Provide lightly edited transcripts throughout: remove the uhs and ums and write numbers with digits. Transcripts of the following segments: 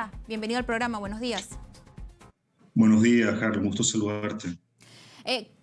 está? Bienvenido al programa, buenos días. Buenos días, Carlos, gusto saludarte.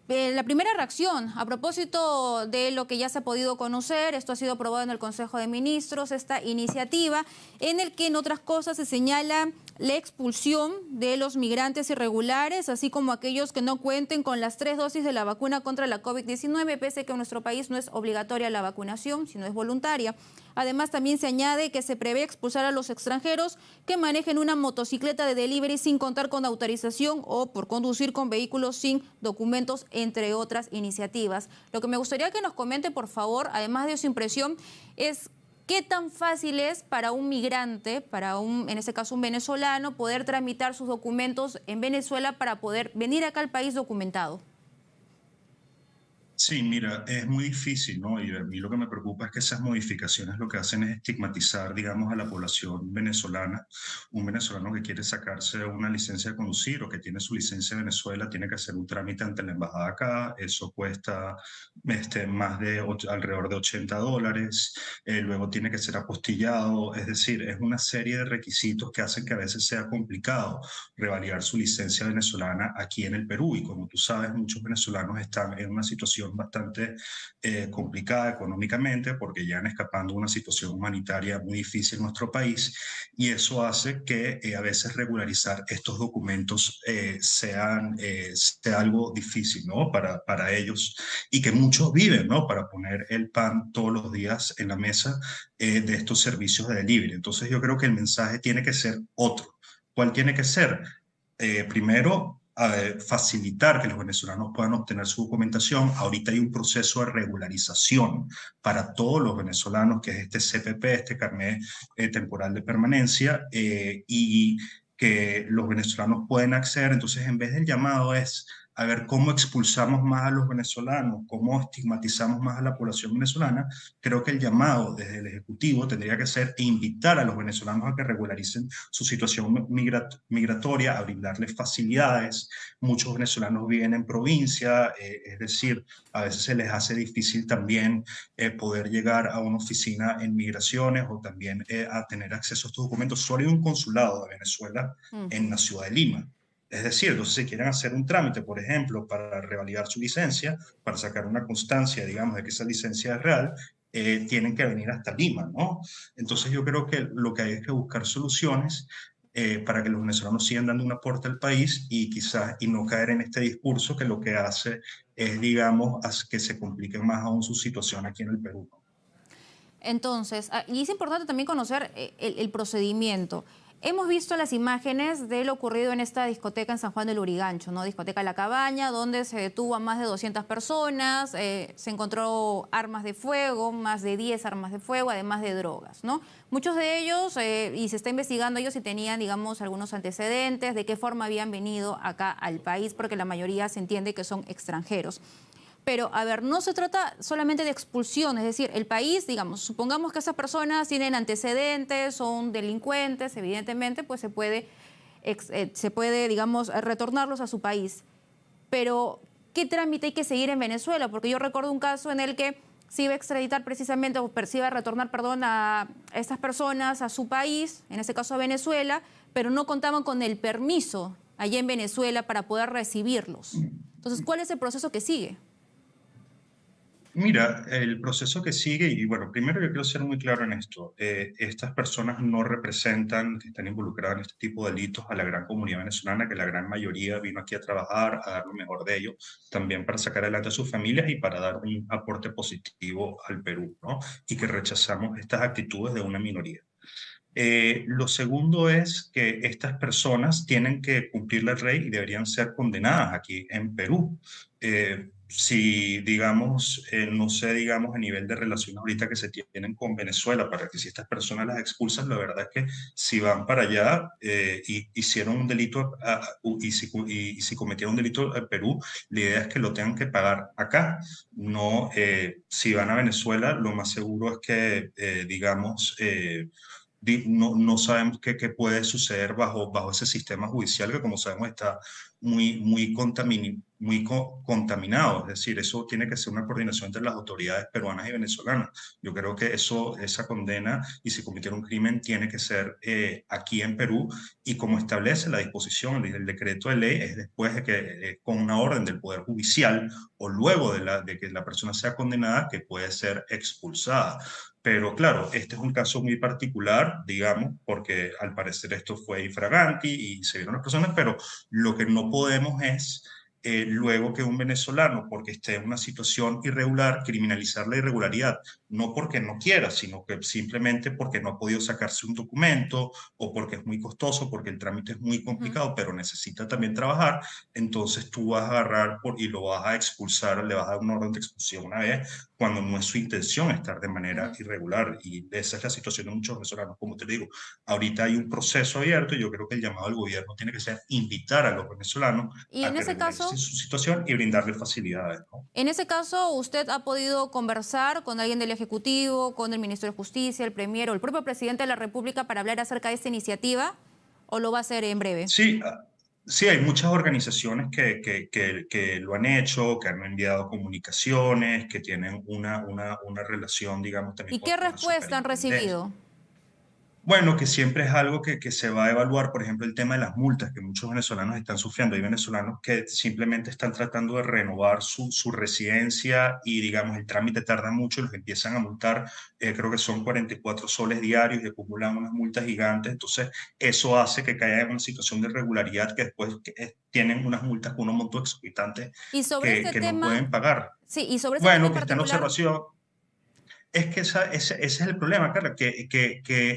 La primera reacción, a propósito de lo que ya se ha podido conocer, esto ha sido aprobado en el Consejo de Ministros, esta iniciativa, en el que, en otras cosas, se señala la expulsión de los migrantes irregulares, así como aquellos que no cuenten con las 3 dosis de la vacuna contra la COVID-19, pese a que en nuestro país no es obligatoria la vacunación, sino es voluntaria. Además, también se añade que se prevé expulsar a los extranjeros que manejen una motocicleta de delivery sin contar con autorización o por conducir con vehículos sin documentos, entre otras iniciativas. Lo que me gustaría que nos comente, por favor, además de su impresión, es qué tan fácil es para un migrante, en este caso un venezolano, poder tramitar sus documentos en Venezuela para poder venir acá al país documentado. Sí, mira, es muy difícil, ¿no? Y a mí lo que me preocupa es que esas modificaciones lo que hacen es estigmatizar, digamos, a la población venezolana. Un venezolano que quiere sacarse una licencia de conducir o que tiene su licencia de Venezuela tiene que hacer un trámite ante la embajada acá. Eso cuesta alrededor de $80. Luego tiene que ser apostillado. Es decir, es una serie de requisitos que hacen que a veces sea complicado revalidar su licencia venezolana aquí en el Perú. Y como tú sabes, muchos venezolanos están en una situación bastante complicada económicamente porque ya han escapando de una situación humanitaria muy difícil en nuestro país, y eso hace que a veces regularizar estos documentos sea algo difícil, ¿no? Para ellos, y que muchos viven, ¿no? Para poner el pan todos los días en la mesa de estos servicios de delivery. Entonces yo creo que el mensaje tiene que ser otro. ¿Cuál tiene que ser? Primero, facilitar que los venezolanos puedan obtener su documentación. Ahorita hay un proceso de regularización para todos los venezolanos, que es este CPP, este carnet temporal de permanencia, y que los venezolanos pueden acceder. Entonces, en vez del llamado es a ver cómo expulsamos más a los venezolanos, cómo estigmatizamos más a la población venezolana. Creo que el llamado desde el Ejecutivo tendría que ser invitar a los venezolanos a que regularicen su situación migratoria, a brindarles facilidades. Muchos venezolanos viven en provincia, es decir, a veces se les hace difícil también poder llegar a una oficina en migraciones o también a tener acceso a estos documentos. Solo hay un consulado de Venezuela en la ciudad de Lima. Es decir, entonces si quieren hacer un trámite, por ejemplo, para revalidar su licencia, para sacar una constancia, digamos, de que esa licencia es real, tienen que venir hasta Lima, ¿no? Entonces yo creo que lo que hay es que buscar soluciones para que los venezolanos sigan dando un aporte al país y no caer en este discurso que lo que hace es, digamos, que se complique más aún su situación aquí en el Perú. Entonces, y es importante también conocer el procedimiento. Hemos visto las imágenes de lo ocurrido en esta discoteca en San Juan del Lurigancho, ¿no? Discoteca La Cabaña, donde se detuvo a más de 200 personas, se encontró armas de fuego, más de 10 armas de fuego, además de drogas, ¿no? Muchos de ellos, y se está investigando ellos si tenían, digamos, algunos antecedentes, de qué forma habían venido acá al país, porque la mayoría se entiende que son extranjeros. Pero, a ver, no se trata solamente de expulsión, es decir, el país, digamos, supongamos que esas personas tienen antecedentes, son delincuentes, evidentemente, pues se puede, digamos, retornarlos a su país. Pero, ¿qué trámite hay que seguir en Venezuela? Porque yo recuerdo un caso en el que se iba a extraditar precisamente, o se iba a retornar, perdón, a estas personas a su país, en este caso a Venezuela, pero no contaban con el permiso allá en Venezuela para poder recibirlos. Entonces, ¿cuál es el proceso que sigue? Mira, el proceso que sigue, y bueno, primero yo quiero ser muy claro en esto. Estas personas no representan que están involucradas en este tipo de delitos a la gran comunidad venezolana, que la gran mayoría vino aquí a trabajar, a dar lo mejor de ellos, también para sacar adelante a sus familias y para dar un aporte positivo al Perú, ¿no? Y que rechazamos estas actitudes de una minoría. Lo segundo es que estas personas tienen que cumplir la ley y deberían ser condenadas aquí en Perú. Si, digamos, no sé, digamos, a nivel de relación ahorita que se tienen con Venezuela, para que si estas personas las expulsan, la verdad es que si van para allá y hicieron un delito y si cometieron un delito en Perú, la idea es que lo tengan que pagar acá. No, si van a Venezuela, lo más seguro es que, digamos, no sabemos qué puede suceder bajo ese sistema judicial que, como sabemos, está contaminado. Es decir, eso tiene que ser una coordinación entre las autoridades peruanas y venezolanas. Yo creo que esa condena, y si cometiera un crimen, tiene que ser aquí en Perú, y como establece la disposición, el decreto de ley, es después de que, con una orden del Poder Judicial o luego de que la persona sea condenada, que puede ser expulsada. Pero claro, este es un caso muy particular, digamos, porque al parecer esto fue infraganti y se vieron las personas, pero lo que no podemos es, luego que un venezolano, porque esté en una situación irregular, criminalizar la irregularidad, no porque no quiera, sino que simplemente porque no ha podido sacarse un documento o porque es muy costoso, porque el trámite es muy Ujú. complicado, pero necesita también trabajar. Entonces tú vas a agarrar y lo vas a expulsar, le vas a dar una orden de expulsión una vez, cuando no es su intención estar de manera Ujú. irregular. Y esa es la situación de muchos venezolanos. Como te digo, ahorita hay un proceso abierto, y yo creo que el llamado del gobierno tiene que ser invitar a los venezolanos Y a que regularicen su situación y brindarles facilidades, ¿no? en ese caso, ¿usted ha podido conversar con alguien del Ejecutivo, con el Ministro de Justicia, el Premier o el propio Presidente de la República para hablar acerca de esta iniciativa? ¿O lo va a hacer en breve? Sí, sí, hay muchas organizaciones que lo han hecho, que han enviado comunicaciones, que tienen una relación, digamos, también ¿Y qué con la respuesta han superintendencia. recibido? Bueno, que siempre es algo que se va a evaluar, por ejemplo, el tema de las multas que muchos venezolanos están sufriendo. Hay venezolanos que simplemente están tratando de renovar su residencia, y, digamos, el trámite tarda mucho y los empiezan a multar. Creo que son 44 soles diarios y acumulan unas multas gigantes. Entonces, eso hace que caigan en una situación de irregularidad, que después tienen unas multas con un monto exorbitante Y sobre este que no tema, pueden pagar. sí, y sobre este tema Bueno, en que está en particular, observación. Es que ese es el problema, Carla, que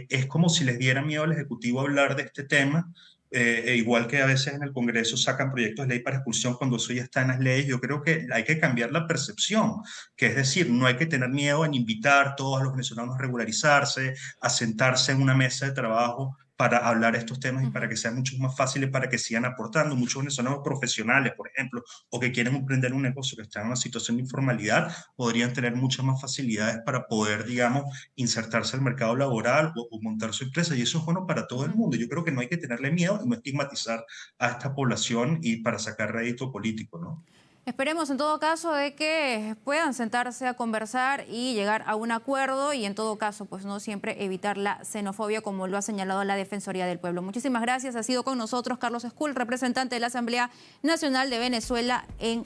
es como si les diera miedo al Ejecutivo hablar de este tema, igual que a veces en el Congreso sacan proyectos de ley para expulsión cuando eso ya está en las leyes. Yo creo que hay que cambiar la percepción, que es decir, no hay que tener miedo en invitar a todos los venezolanos a regularizarse, a sentarse en una mesa de trabajo para hablar estos temas y para ujú, que sean mucho más fáciles, para que sigan aportando. Muchos venezolanos profesionales, por ejemplo, o que quieren emprender un negocio, que están en una situación de informalidad, podrían tener muchas más facilidades para poder, digamos, insertarse al mercado laboral o montar su empresa. Y eso es bueno para todo el ujú. mundo. Yo creo que no hay que tenerle miedo y no estigmatizar a esta población y para sacar rédito político, ¿no? Esperemos en todo caso de que puedan sentarse a conversar y llegar a un acuerdo y en todo caso pues no siempre evitar la xenofobia como lo ha señalado la Defensoría del Pueblo. Muchísimas gracias. Ha sido con nosotros Carlos Escul, representante de la Asamblea Nacional de Venezuela en